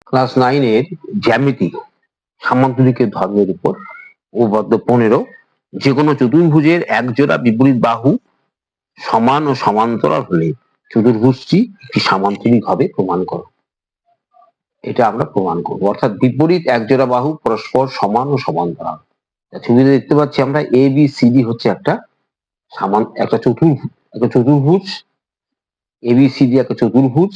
Class 9 এর জ্যামিতি সামান্তরিকের ধর্মের উপর উপপাদ্য 15 যে কোনো চতুর্ভুজের একজোড়া বিপরীত বাহু সমান ও সমান্তরাল হলে চতুর্ভুজটি একটি সামান্তরিক হবে প্রমাণ করো। এটা আমরা প্রমাণ করবো, অর্থাৎ বিপরীত একজোড়া বাহু পরস্পর সমান ও সমান্তরাল। ছবিতে দেখতে পাচ্ছি আমরা এ বি সি ডি হচ্ছে একটা চতুর্ভুজ। এ বি সি ডি একটা চতুর্ভুজ,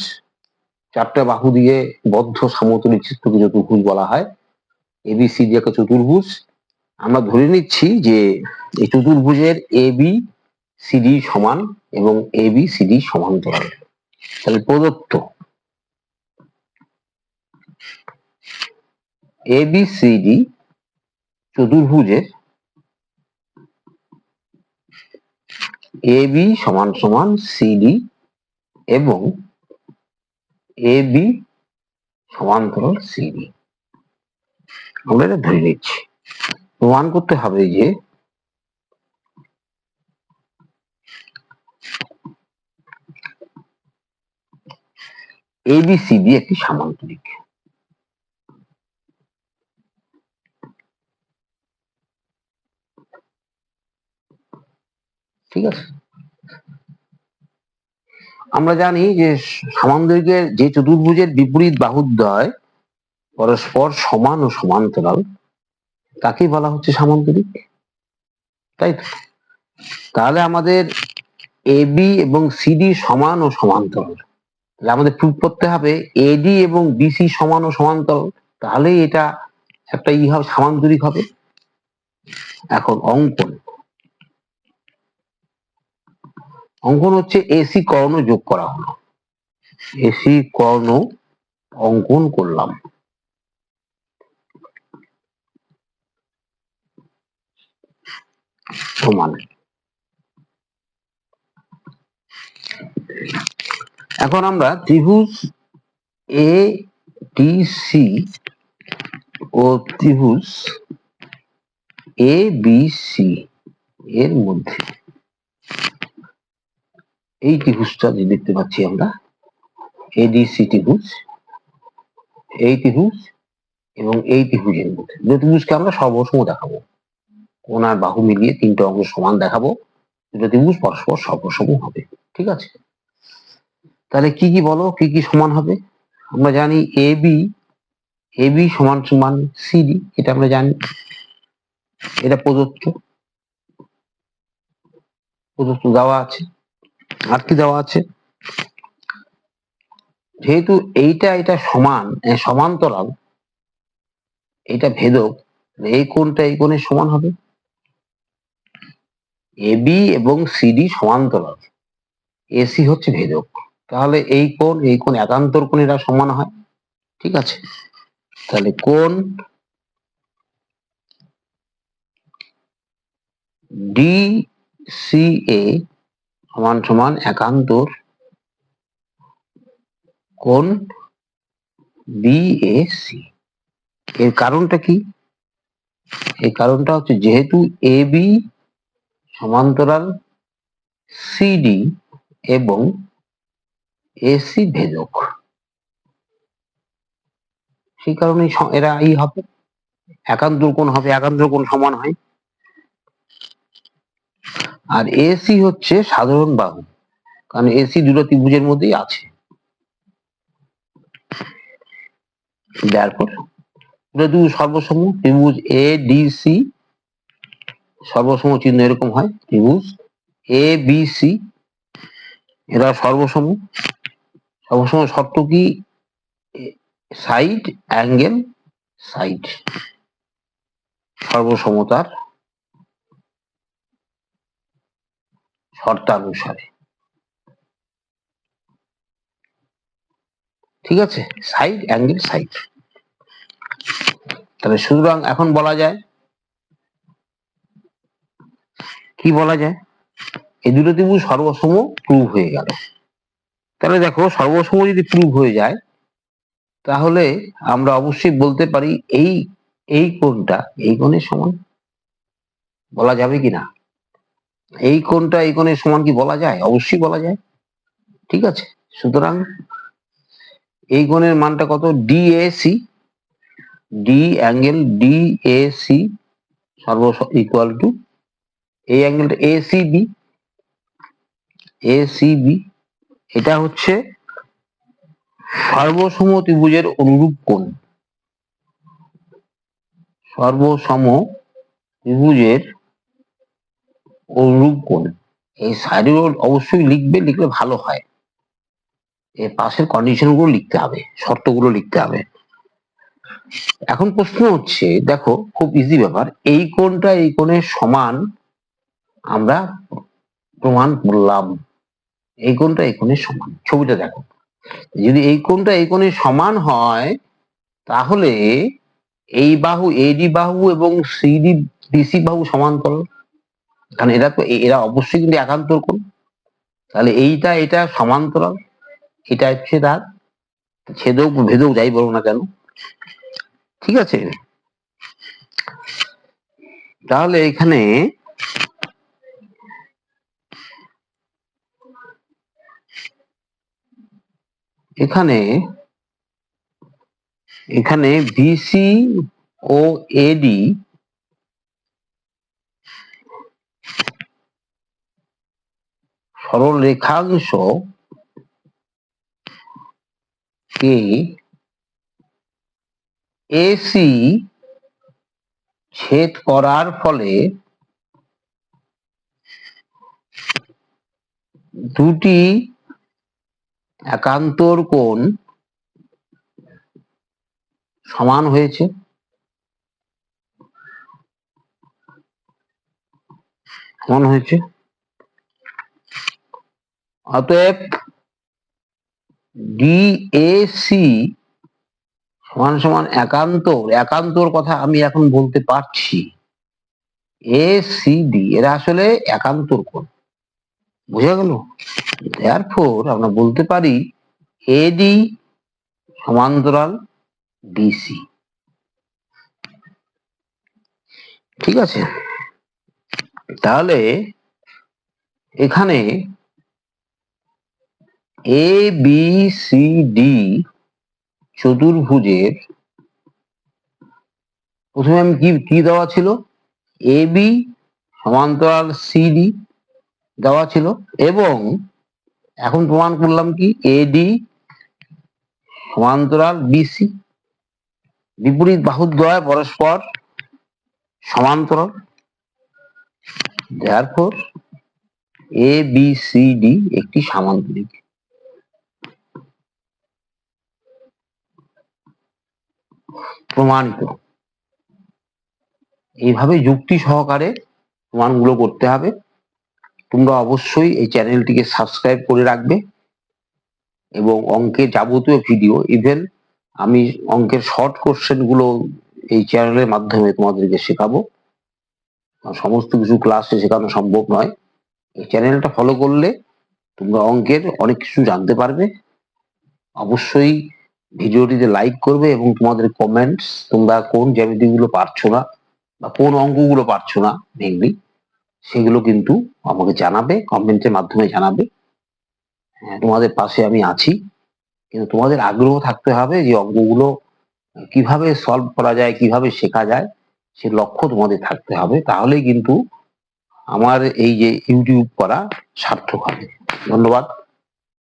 চারটা বাহু দিয়ে বদ্ধ সমতলীয় চিত্রকে চতুর্ভুজ বলা হয়। এ বি সি ডি একটা চতুর্ভুজ। আমরা ধরে নিচ্ছি যে এই চতুর্ভুজের এ বি সি ডি সমান এবং এ বি সি ডি সমান্তরাল। তাহলে প্রদত্ত এ বি সি ডি চতুর্ভুজের এ বি সমান সমান সিডি এবং এ বি সমান্তরাল সিডি, আমরা এটা ধরে নিচ্ছি। প্রমাণ করতে হবে যে এ বি সি ডি একটি সামান্তরিক। ঠিক আছে, আমরা জানি যে সামান্তরিকের যে চতুর্ভুজের বিপরীত বাহুদ্বয় পরস্পর সমান ও সমান্তরাল তাকেই বলা হচ্ছে সামান্তরিক, তাই তো? তাহলে আমাদের এ বি এবং সিডি সমান ও সমান্তরাল, তাহলে আমাদের প্রুফ করতে হবে এডি এবং বিসি সমান ও সমান্তরাল, তাহলে এটা একটা হবে সামান্তরিক হবে। এখন অঙ্কন হচ্ছে এসি কর্ণ যোগ করা হলো, এসি কর্ণ অঙ্কন করলাম। সমান। এখন আমরা ত্রিভুজ এ ডি সি ও ত্রিভুজ এ বি সি এর মধ্যে এই ত্রিভুজটা যে দেখতে পাচ্ছি আমরা এডিসি ত্রিভুজ, এই ত্রিভুজ এবং এই ত্রিভুজের মধ্যে দুই ত্রিভুজকে আমরা সর্বসম দেখাবো, কোণ আর বাহু মিলিয়ে তিনটে অঙ্গ সমান দেখাবো, দুটো ত্রিভুজ পরস্পর সর্বসম হবে। ঠিক আছে, তাহলে কি কি বলো, কি কি সমান হবে? আমরা জানি এ বি সমান সমান সিডি, এটা আমরা জানি, এটা প্রদত্ত দেওয়া আছে। আর কি দেওয়া আছে? যেহেতু এটা সমান সমান্তরাল, এটা ভেদক, এই কোণটা এই কোণের সমান হবে। এ বি এবং সিডি সমান্তরাল, এসি হচ্ছে ভেদক, তাহলে এই কোণ একান্তর কোণ এরা সমান হয়। ঠিক আছে, তাহলে কোণ ডি সি এ সমান সমান একান্তর কোণ বিএসি। এর কারণটা কি? এই কারণটা হচ্ছে যেহেতু এ বি সমান্তরাল সিডি এবং এসি ভেদক, সেই কারণে এরা এই হবে একান্তর কোণ হবে, একান্তর কোণ সমান হয়। আর এসি হচ্ছে সাধারণ বাহু, কারণ এসি দুটো ত্রিভুজের মধ্যেই আছে। সর্বসম ত্রিভুজ এ ডি সি সর্বসম চিহ্ন এরকম হয়, ত্রিভুজ এ বি সি এরা সর্বসম। সর্বসম শর্ত কি? সাইড অ্যাঙ্গেল সাইড, সর্বসমতার শর্তানুসারে। ঠিক আছে, সাইড অ্যাঙ্গেল সাইড। তাহলে সুতরাং এখন বলা যায়, কি বলা যায়? এই দুটো ত্রিভুজ সর্বসম প্রুভ হয়ে গেল। তাহলে দেখো, সর্বসম যদি প্রুভ হয়ে যায় তাহলে আমরা অবশ্যই বলতে পারি এই কোণটা এই কোণের সমান, বলা যাবে কিনা? এই কোণটা এই কোণের সমান কি বলা যায়? অবশ্যই বলা যায়। ঠিক আছে, সুতরাং এই কোণের মানটা কত? DAC, D angle DAC equal to এই অ্যাঙ্গেলটা এসিবি, এসিবি এটা হচ্ছে সর্বসম ত্রিভুজের অনুরূপ কোণ। সর্বসম ত্রিভুজের অনুরূপ কোণ। এই সাইডে অবশ্যই লিখবে, লিখলে ভালো হয়। এর পাশের কন্ডিশন গুলো লিখতে হবে, শর্তগুলো লিখতে হবে। এখন প্রশ্ন হচ্ছে, দেখো খুব ইজি ব্যাপার, এই কোণটা এই কোণের সমান আমরা প্রমাণ করলাম। এই কোণটা এই কোণের সমান, ছবিটা দেখো, যদি এই কোণটা এই কোণের সমান হয় তাহলে এই বাহু এডি বাহু এবং সিডি বিসি বাহু সমান্তরাল, কারণ এরা অবশ্যই কিন্তু একান্তর কোণ। তাহলে এইটা এটা সমান্তরাল, এটা হচ্ছে তার ছেদক ভেদক যাই বলো না কেন, ঠিক আছে? তাহলে এখানে এখানে এখানে বিসি ও এডি সরল রেখাংশ কে এসি ছেদ করার ফলে দুটি একান্তর কোণ সমান হয়েছে। সমান হয়েছে, অতএব ডিএসি সমান সমান একান্তর, একান্তর কথা আমি এখন বলতে পারছি, এসিডি এরা আসলে একান্তর কোণ, বুঝা গেল? দেয়ারফর আমরা বলতে পারি এডি সমান্তরাল ডিসি, ঠিক আছে? তাহলে এখানে এ বি সি ডি চতুর্ভুজের প্রথমে আমি কি দেওয়া ছিল, এ বি সমান্তরাল সিডি দেওয়া ছিল, এবং এখন প্রমাণ করলাম কি এডি সমান্তরাল বিসি, বিপরীত বাহুদ্বয় পরস্পর সমান্তরাল। Therefore A B C D একটি সামান্তরিক। প্রমাণিত। এইভাবে যুক্তি সহকারে প্রমাণগুলো করতে হবে। তোমরা অবশ্যই এই চ্যানেলটিকে সাবস্ক্রাইব করে রাখবে এবং অঙ্কের যাবতীয় ভিডিও, ইভেন আমি অঙ্কের শর্ট কোশ্চেন গুলো এই চ্যানেলের মাধ্যমে তোমাদেরকে শেখাবো। সমস্ত কিছু ক্লাসে শেখানো সম্ভব নয়। এই চ্যানেলটা ফলো করলে তোমরা অঙ্কের অনেক কিছু জানতে পারবে। অবশ্যই ভিডিওটিতে লাইক করবে এবং তোমাদের কমেন্টস, তোমরা কোন জ্যামিতি গুলো পারছো না বা কোন অঙ্কগুলো পারছো না মেইনলি, সেগুলো কিন্তু আমাকে জানাবে, কমেন্টের মাধ্যমে জানাবে। তোমাদের পাশে আমি আছি, কিন্তু তোমাদের আগ্রহ থাকতে হবে যে অঙ্কগুলো কিভাবে সলভ করা যায়, কিভাবে শেখা যায়, সে লক্ষ্য তোমাদের থাকতে হবে। তাহলেই কিন্তু আমার এই যে ইউটিউব করা সার্থক হবে। ধন্যবাদ।